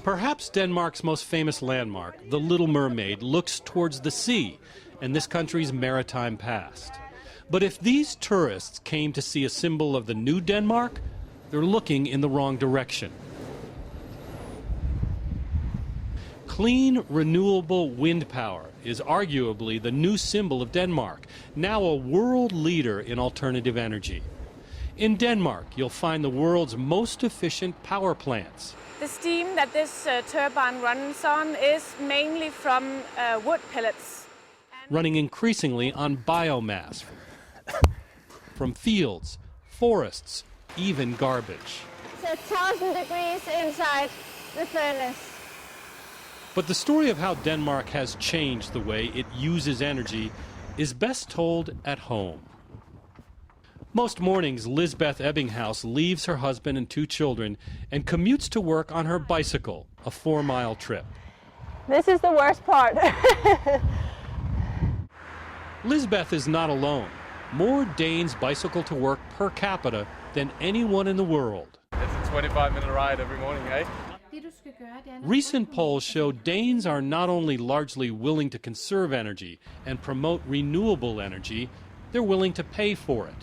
Perhaps Denmark's most famous landmark, the Little Mermaid, looks towards the sea and this country's maritime past. But if these tourists came to see a symbol of the new Denmark, they're looking in the wrong direction. Clean, renewable wind power is arguably the new symbol of Denmark, now a world leader in alternative energy. In Denmark, you'll find the world's most efficient power plants. The steam that this turbine runs on is mainly from wood pellets. Running increasingly on biomass, from fields, forests, even garbage. It's 1,000 degrees inside the furnace. But the story of how Denmark has changed the way it uses energy is best told at home. Most mornings, Lisbeth Ebbinghaus leaves her husband and 2 children and commutes to work on her bicycle, a 4-mile trip. This is the worst part. Lisbeth is not alone. More Danes bicycle to work per capita than anyone in the world. It's a 25-minute ride every morning, eh? Recent polls show Danes are not only largely willing to conserve energy and promote renewable energy, they're willing to pay for it.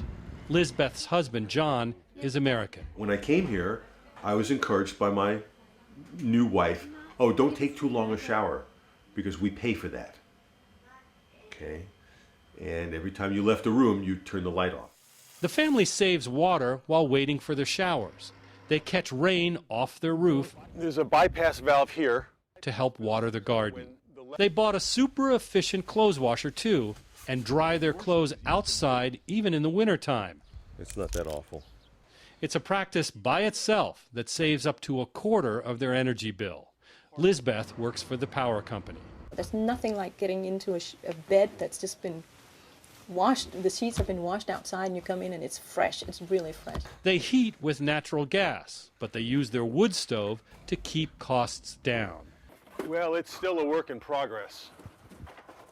Lisbeth's husband, John, is American. When I came here, I was encouraged by my new wife, oh, don't take too long a shower because we pay for that. Okay? And every time you left the room, you turn the light off. The family saves water while waiting for their showers. They catch rain off their roof. There's a bypass valve here to help water the garden. They bought a super efficient clothes washer too and dry their clothes outside even in the wintertime. It's not that awful. It's a practice by itself that saves up to 1/4 of their energy bill. Lisbeth works for the power company. There's nothing like getting into a bed that's just been washed, the sheets have been washed outside and you come in and it's fresh, it's really fresh. They heat with natural gas, but they use their wood stove to keep costs down. Well, it's still a work in progress.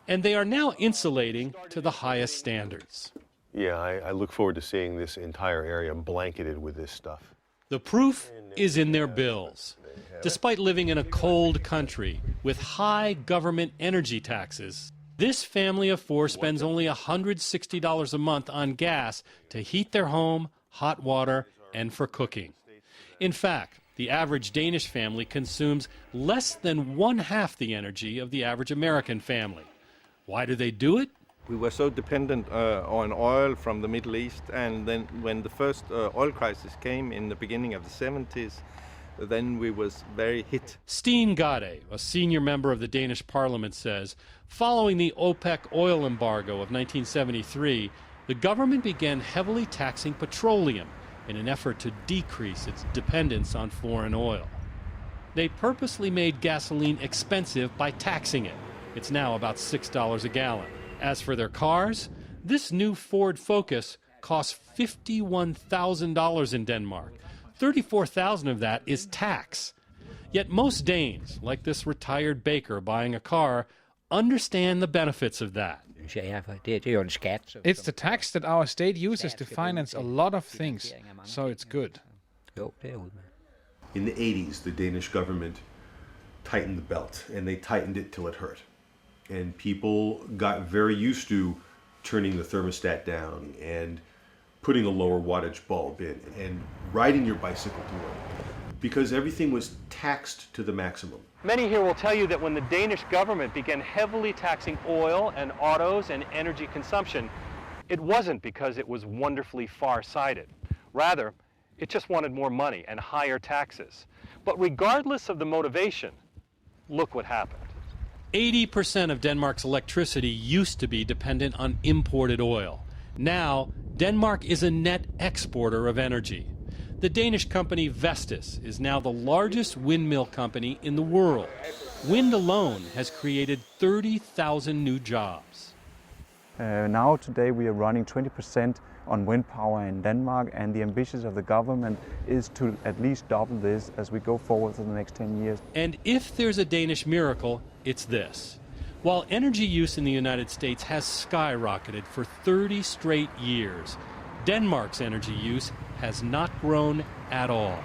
And they are now insulating to the highest standards. Yeah, I look forward to seeing this entire area blanketed with this stuff. The proof is in their bills. Despite living in a cold country with high government energy taxes, this family of 4 spends only $160 a month on gas to heat their home, hot water, and for cooking. In fact, the average Danish family consumes less than 1/2 the energy of the average American family. Why do they do it? We were so dependent on oil from the Middle East, and then when the first oil crisis came in the beginning of the 70s, then we was very hit. Stine Gade, a senior member of the Danish parliament, says, following the OPEC oil embargo of 1973, the government began heavily taxing petroleum in an effort to decrease its dependence on foreign oil. They purposely made gasoline expensive by taxing it. It's now about $6 a gallon. As for their cars, this new Ford Focus costs $51,000 in Denmark. 34,000 of that is tax. Yet most Danes, like this retired baker buying a car, understand the benefits of that. It's the tax that our state uses to finance a lot of things, so it's good. In the 80s, the Danish government tightened the belt, and they tightened it till it hurt. And people got very used to turning the thermostat down and putting a lower wattage bulb in and riding your bicycle to work, because everything was taxed to the maximum. Many here will tell you that when the Danish government began heavily taxing oil and autos and energy consumption, it wasn't because it was wonderfully far-sighted. Rather, it just wanted more money and higher taxes. But regardless of the motivation, look what happened. 80% of Denmark's electricity used to be dependent on imported oil. Now, Denmark is a net exporter of energy. The Danish company Vestas is now the largest windmill company in the world. Wind alone has created 30,000 new jobs. Now, today, we are running 20% on wind power in Denmark, and the ambitions of the government is to at least double this as we go forward for the next 10 years. And if there's a Danish miracle, it's this. While energy use in the United States has skyrocketed for 30 straight years, Denmark's energy use has not grown at all.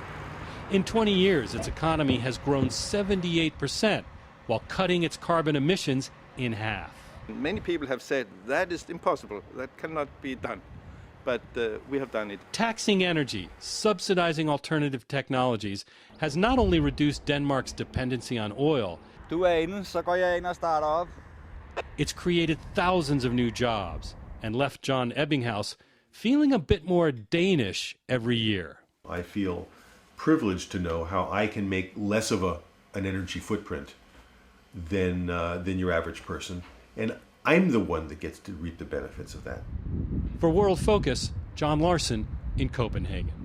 In 20 years, its economy has grown 78%, while cutting its carbon emissions in half. Many people have said that is impossible, that cannot be done, but we have done it. Taxing energy, subsidizing alternative technologies, has not only reduced Denmark's dependency on oil, it's created thousands of new jobs and left John Ebbinghaus feeling a bit more Danish every year. I feel privileged to know how I can make less of an energy footprint than your average person, and I'm the one that gets to reap the benefits of that. For World Focus, John Larson in Copenhagen.